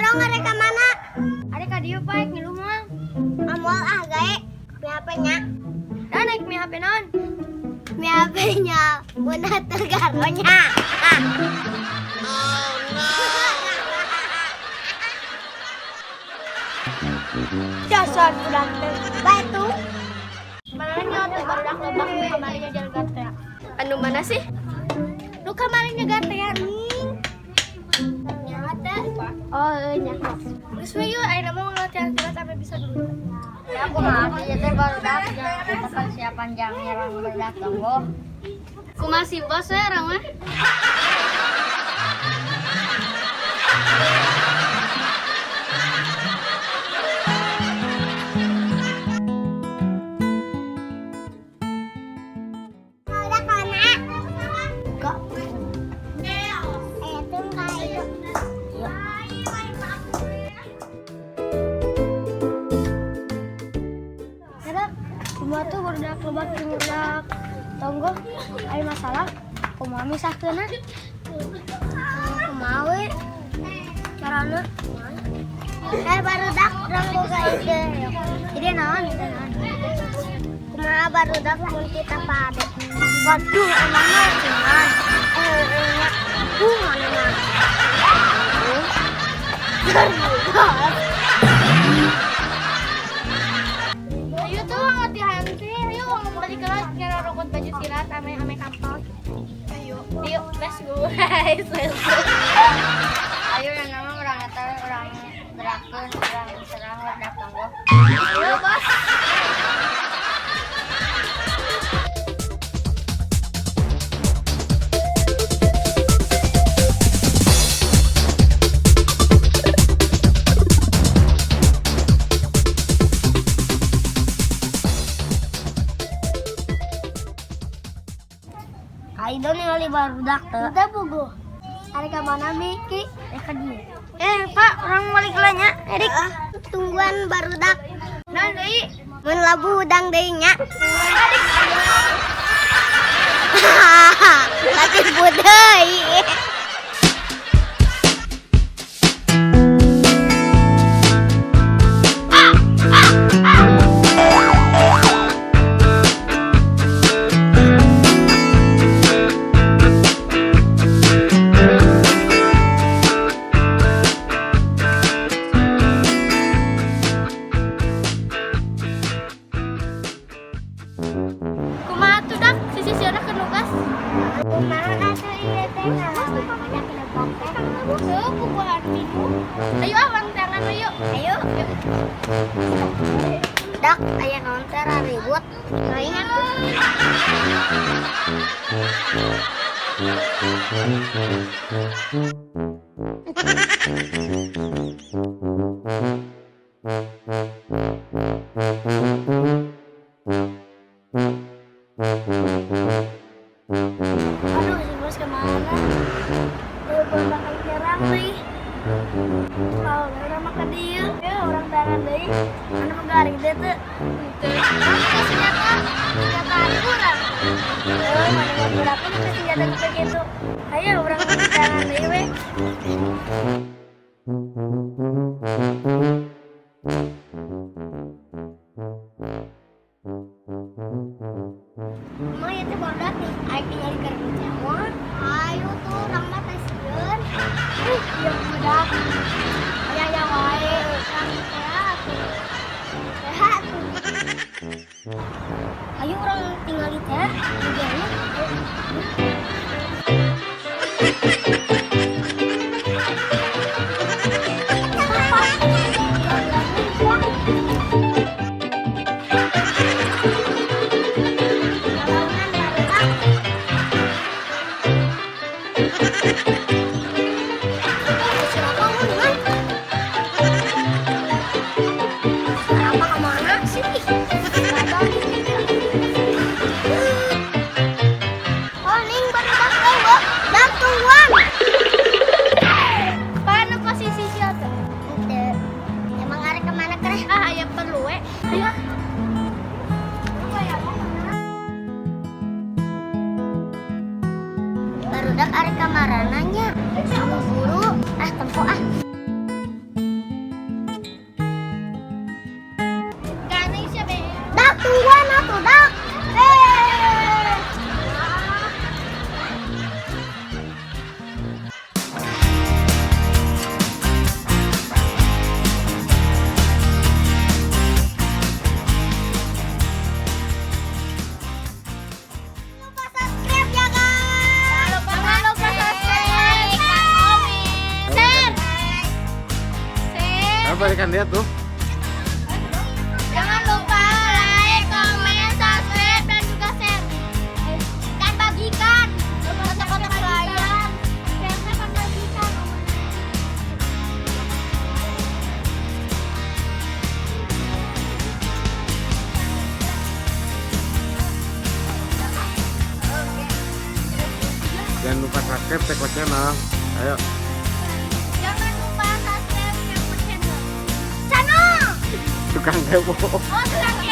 dong mereka mana? Ada ka dieu paek ngilu moal. Amol ah gae. Mi HP-nya. Da naik mi HP naon? Mi HP-nya. Bunda tegaronya. Dasar budak teh. Bae tuh. Mana nyawa barudak lobak kamari nyajar gate. Anu mana sih? Lu kamari nyegar teh Nyata. Oh, nya. Geus we yeuh ayeuna mah ngelatihan terus sampai bisa dulu. Ya aku mah ieu teh barudak jangan persiapan jang nyerang barudak tonggo. Kumaha si bos we urang mah? Udah kona. Kok. Tuh kayu. Kada kumaha tuh barudak lobak jeung barudak tonggo aya masalah. Kumaha misahkeunna? Kumaha we? Carana? Barudak urang boga ide. Ide naon? Ide naon? Kumaha barudak mun kita pade. Waduh, emangnya cuman Mana mah? ayo tuh latihan sih, ayo balik kelas kira robot baju silat ame kampus. Ayo, let's go guys, let's go. Ayo yang nama orang eta orang gerakeun, orang serang wadah tonggo. Ayo bos. Kaido ningali barudak teh. Kita pugu. Hari ka mana Miki? Ka dieu. Pak, orang balik nya. Edik, tungguan barudak. Nah, deui. Mun labu udang deui nya. Tapi budai. Kumaha tuh dak? Sisi siana ke nugas. Kumaha atuh ieu teh namanya kena bongkar. Tuh, bubuhan minggu. Ayo awang tangan ayo. Ayo. Dak, aya naon teh ribut. Laingan Aduh, si bos kemana? Bakal nyerang nih. Kalau orang mah ke dia, ya orang tangan deh. Mana menggaring dia tuh. Mana senjata? Senjata kurang. Mana mau berapa nih senjata kayak gitu? Ayo orang tangan deh, we. Emang ya teh barudak nih. Ayo tinggal di kerja. Ayo tuh orang mah tes sieun. Ya udah. Ya wae. Orang sehat. Sehat. Ayo orang tinggal di teh. Barudak arek kamarananya. Guru, tempo ah. balikan dia tuh. Jangan lupa like, comment, subscribe, dan juga share. Dan bagikan ke teman-teman kalian. Share dan bagikan. Jangan lupa subscribe Teko Channel. Ayo. Jangan lupa subscribe Teko Channel. Channel. Tukang kepo. Oh, tukang